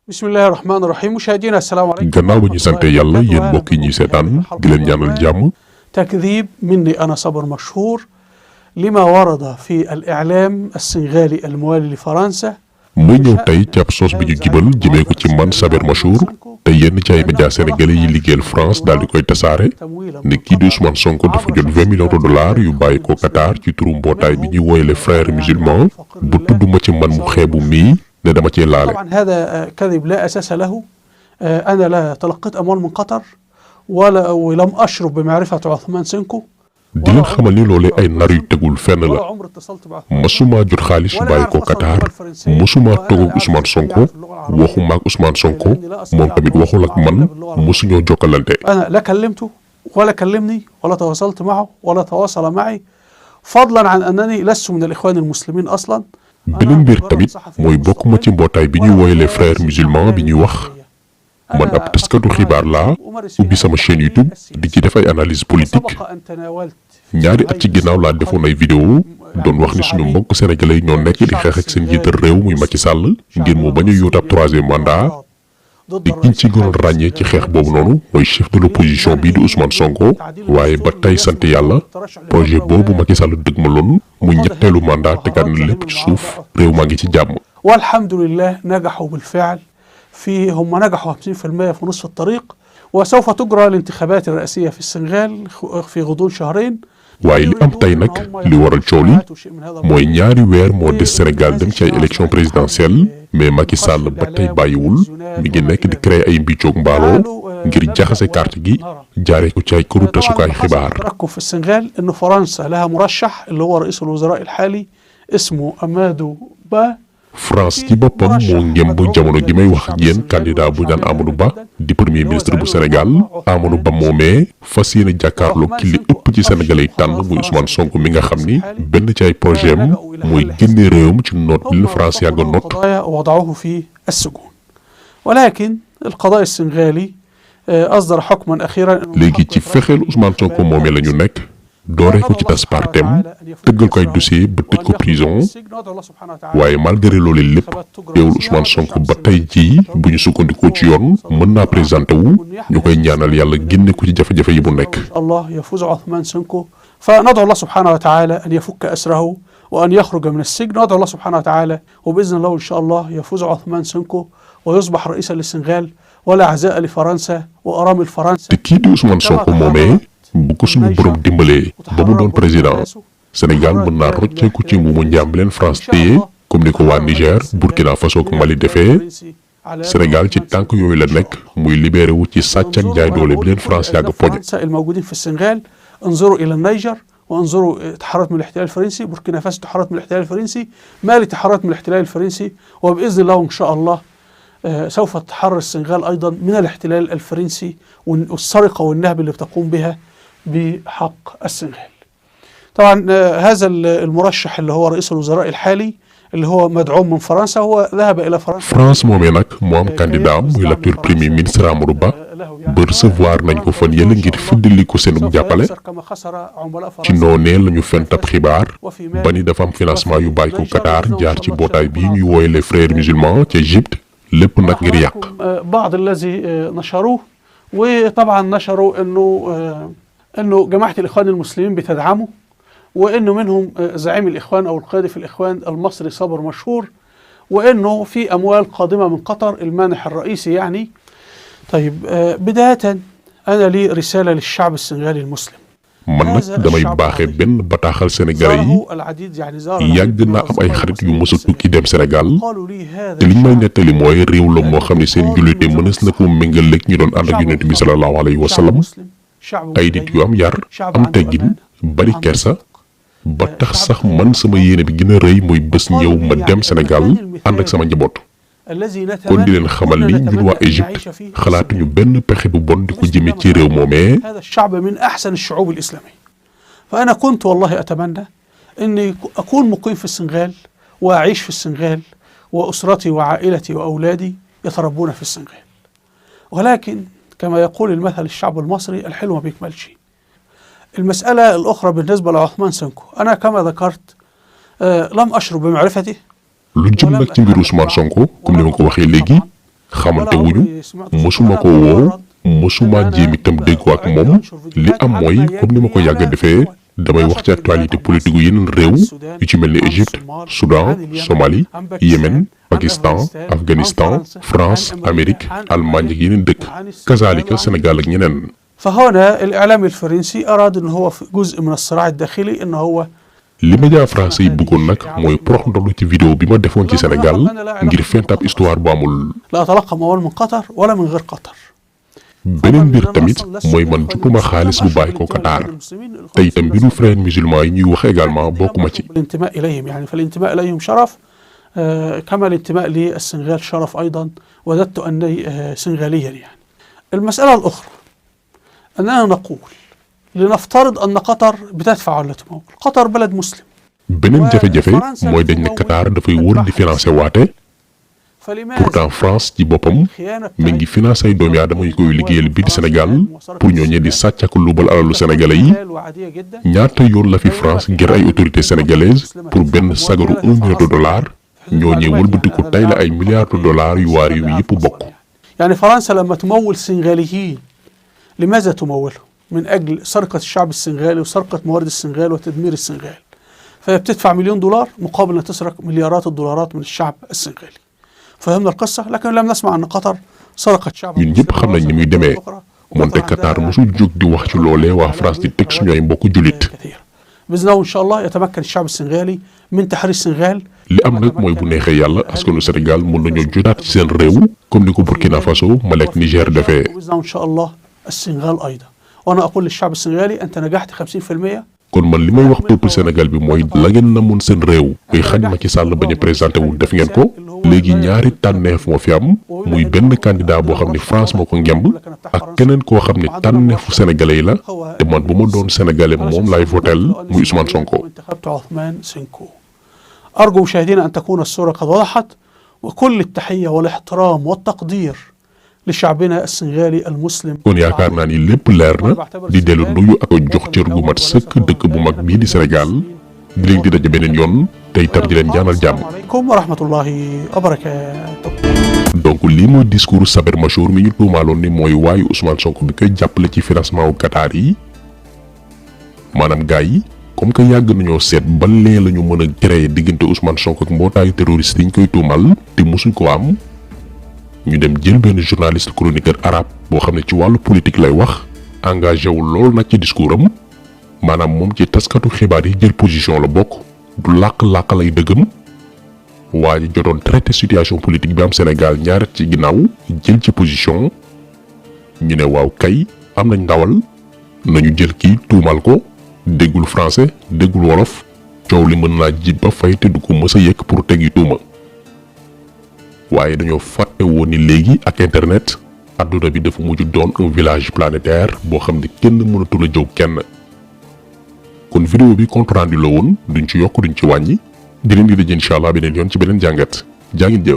بسم الله الرحمن الرحيم مشاهدينا السلام عليكم gannaaw ba ñu sante yàlla yéen mbokk yi ñuy seetaan di leen ñaanal jàmm تكذيب مني أنا صبر مشهور لما ورد في الإعلام السنغالي الموالي لفرنسا muy ñëw tey ci ab sos bi ñu jibal jëmee ko ci man Saber Machour te yenn ci ay médias sénégalais yi liggéeyal France daal di koy tasaare ne kii di Ousmane Sonko dafa jot 20 millions de dollars yu bàyyi ko Qatar ci turu mbootaay bi ñuy wooye les frères musulmans bu tudduma ci man mu xeebu mii ne dama cee laale. طبعا هذا كذب لا أساس له. أنا لا تلقيت أموال من قطر ولم أشرب بمعرفة عثمان سنكو. di leen xamal ni loolee ay nar yu tegul fenn la masuma jot xaalis bàyyi ko Qatar masuma toog ak Ousmane Sonko waxuma ak Ousmane Sonko moom tamit waxul ak man masuñoo jokkalante. أنا لا كلمته ولا كلمني ولا تواصلت معه ولا تواصل معي فضلا عن أنني لست من الإخوان المسلمين أصلا. beneen mbir tamit mooy bokkuma ci mbootaay bi ñuy wooye les frères musulmans bi ñuy wax man ab taskatu xibaar laa ubbi sama chaîne YouTube di ci def ay analyse politique ñaari at ci ginnaaw laa defoon ay vidéo doon wax ni suñu mbokk sénégalais yi ñoo nekk di xeex ak seen njiital réew muy Macky Sall ngir mu bañ a yóotu ab troisième mandat te kiñ ci gënoon ràññee ci xeex boobu noonu mooy chef de l'opposition bii di Ousmane Sonko waaye ba tey sant yàlla projet boobu Macky Sall dëgmaloon muy ñetteelu mandat tegaat na lépp ci suuf réew maa ngi ci jàmm. والحمد لله نجحوا بالفعل هم نجحوا 50% في نصف الطريق وسوف تجرى الانتخابات الرئاسية في السنغال في غضون شهرين. waaye li am tey nag li waral coow li mooy ñaari weer moo des Sénégal dem ci ay élection présidentielle mais Macky Sall ba tey bàyyiwul mi ngi nekk di créer ay mbiccoog mbaaloo ngir jaxase carte gi jaaree ko ci ay këru tasukaay xibaar. في السنغال إنه فرنسا لها مرشح اللي هو رئيس الوزراء الحالي اسمه أمادو با. France ci boppam moo ngem bu jamono gi may wax ak yéen candidat bu ñaan Amadou Ba di premier ministre bu Sénégal Amadou Ba moomee fas yéene jàkkaarloo ki li ëpp ci sénégalais yi tànn muy Ousmane Sonko mi nga xam ni benn ci ay projet am mooy génne réewam ci noot li France yàgg a noot. وضعوه في السجون ولكن القضاء السنغالي أصدر حكما أخيرا. léegi ci fexeel Ousmane Sonko moomee la ñu nekk. dooree ko ci tas partem tëggal ko ay dossier ba tëj ko prison waaye malgré loolu lépp teewul Ousmane Sonko ba tey jii bu ñu sukkandikoo ci yoon mën naa présenté wu ñu koy ñaanal yàlla génne ko ci jafe-jafe yi bu nekk. الله يفوز عثمان سنكو فندعو الله سبحانه وتعالى أن يفك أسره وأن يخرج من السجن ندعو الله سبحانه وتعالى وبإذن الله إن شاء الله يفوز عثمان سنكو ويصبح رئيسا للسنغال ولا عزاء لفرنسا وأرامل فرنسا. te kii di Ousmane Sonko moomee bu ko suñu borom dimbalee ba mu doon président Sénégal mën naa rocceeku ci mu njàmb leen France téye comme ni ko waa Niger Burkina Faso ak Mali defee Sénégal ci tànk yooyu la nekk muy libéré wu ci sàcc ak jaay doole bi leen France yàgg poñe. الموجودين في السنغال انظروا إلى النيجر وانظروا تحررت من الاحتلال الفرنسي بوركينا فاسو تحررت من الاحتلال الفرنسي مالي تحررت من الاحتلال الفرنسي وبإذن الله إن شاء الله سوف تتحرر السنغال أيضا من الاحتلال الفرنسي والسرقة والنهب اللي بتقوم بها بحق السنغال. طبعا هذا المرشح اللي هو رئيس الوزراء الحالي اللي هو مدعوم من فرنسا هو ذهب إلى فرنسا. France moomee nag moo am candidat am muy l'actuel premier ministre Amadou Ba ba recevoir nañ ko fan yële ngir fëddali ko seen jàppale ci noonee la ñu fent ab xibaar ba ni dafa am financement yu bàyyi ko Qatar jaar ci mbootaay bii ñuy wooye les frères musulmans ci Égypte lépp nag ngir yàq. بعض الذي نشروه وطبعا نشروا انه جماعه الاخوان المسلمين بتدعمه وانه منهم زعيم الاخوان او القائد في الاخوان المصري صابر مشهور وانه في اموال قادمه من قطر المانح الرئيسي يعني. طيب بدايه انا لي رساله للشعب السنغالي المسلم. man nag damay baaxee benn bataaxal sénégalais yi yàgg naa am ay xarit yu mos a tukki dem Sénégal te liñ may nettali mooy réew la moo xam ne seen jullite mënees na ko méngaleeg ñu doon ànd ak yonent bi sallallahu alayhi wa sallam ay nit yu am yar am teggin bari kersa ba tax sax man sama yéene bi gën a rëy mooy bés ñëw ma dem Sénégal ànd ak sama njaboot kon di leen xamal ni ñun waa Égypte xalaatuñu benn pexe bu bon di ko jëmee ci réew moomee. هذا الشعب من أحسن الشعوب الإسلامية فأنا كنت والله أتمنى أني أكون مقيم في السنغال وأعيش في السنغال وأسرتي وعائلتي وأولادي يتربون في السنغال ولكن كما يقول المثل الشعب المصري الحلو ما بيكملش. المسألة الأخرى بالنسبة لعثمان سنكو أنا كما ذكرت لم أشرب بمعرفته lu jëm nag ci mbiru Ousmane Sonko comme ni ma ko waxee léegi xamante wuñu mësuma ko woo mësuma jéem itam déggoo ak moom li am mooy comme ni ma ko yàgg defee damay wax ci actualité politique yu yeneen réew yu ci mel ni Égypte Soudan Somalie Yémen Pakistan Afghanistan France Amérique Allemagne ak yeneen dëkk kazalika Sénégal ak ñeneen. فهنا الإعلامي الفرنسي أراد أنه هو في جزء من الصراع الداخلي أنه هو li média français yi bëggoon nag mooy porox ndolu ci vidéo bi ma defoon ci Sénégal ngir fent ab histoire bu amul. لا أتلقى أموال من قطر ولا من غير قطر. beneen mbir tamit mooy man jotuma xaalis bu bàyyi ko Qatar te itam mbiru frères musulmans yi ñuy wax également bokkuma ci. الانتماء إليهم يعني فالانتماء إليهم شرف كما الانتماء للسنغال شرف أيضا وددت أني سنغاليا يعني. المسألة الأخرى أننا نقول لنفترض أن قطر بتدفع ولا تمول. قطر بلد مسلم. beneen jafe-jafe mooy dañ ne Qatar dafay wër di financé waate pourtant France ci boppam mi ngi financé ay doomi aadama yu koy liggéeyal bii di Sénégal pour ñooñee di sàcc ak lubal alalu sénégalais yi ñaata yoon la fi France ngir ay autorités sénégalaises pour benn sagaru $1 million ñooñee wëlbati ko tay la ay milliards de dollars yu waa réew yëpp bokk. يعني فرنسا لما تمول السنغاليين لماذا تمولهم؟ من أجل سرقة الشعب السنغالي وسرقة موارد السنغال وتدمير السنغال. فهي بتدفع $1 مليون مقابل أن تسرق مليارات الدولارات من الشعب السنغالي. فهمنا القصة لكن لم نسمع أن قطر سرقت شعب. ñun ñëpp xam nañ ni muy demee moonte Qatar mosul jóg di wax ci loolee waa France di teg suñu ay mbokku jullit. بإذن الله إن شاء الله يتمكن الشعب السنغالي من تحرير السنغال. li am nag mooy bu neexee yàlla askanu Sénégal mën nañoo jotaat ci seen réew comme ni ko Burkina Faso Mali ak Niger defee. وبإذن الله إن شاء الله السنغال أيضا. وأنا أقول للشعب السنغالي أنت نجحت 50%. kon man li may wax peuple Sénégal bi mooy la ngeen namoon seen réew ay xañ Macky Sall bañ a présenté wu def ngeen ko léegi ñaari tànneef moo fi am muy benn candidat boo xam ne France moo ko ngemb ak keneen koo xam ne tànneefu sénégalais yi la te man bu ma doon sénégalais moom laay votel muy Ousmane Sonko. أرجو مشاهدينا أن تكون الصورة قد وضحت وكل التحية والاحترام والتقدير لشعبنا السنغالي المسلم. kon yaakaar naa ni lépp leer na di dellu nuyu ak jox cër gu mat sëkk dëkk bu mag bii di Sénégal di leen di daje beneen yoon te itam di leen ñaanal jàmm. aleykum wa rahmatullahi wa barakaatuh. donc lii mooy discours Saber Machour mi ñu tuumaaloon ni mooy waayu Ousmane Sonko bi koy jàppale ci financement wu Qatar yi maanaam gars yi comme que yàgg nañoo seet ba lee la ñu mën a créer diggante Ousmane Sonko ak mbootaayu terroriste yi ñu koy tuumal te mosuñ ko am. ñu dem jël benn journaliste chroniqueur arabe boo xam ne ci wàllu politique lay wax engagé wu lool nag ci discours am maanaam moom ci taskatu xibaar yi jël position la bokk du làq-làq lay dëggam waa ji jotoon traité situation politique bi am Sénégal ñaaret ci ginnaaw jël ci position ñu ne waaw kay am nañ ndawal nañu jël kii tuumal ko déggul français déggul wolof coow li mën naa jib ba fay te du ko mës a yëkk pour tegi tuuma waaye dañoo fàtte woon ni léegi ak internet adduna bi dafa mujj doon un village planétaire boo xam ne kenn mënatul a jëw kenn kon vidéo bi compte rendu la woon duñ ci yokk duñ ci wàññi di leen di dajee incha allah beneen yoon ci beneen jàngat jaa ngeen jëf.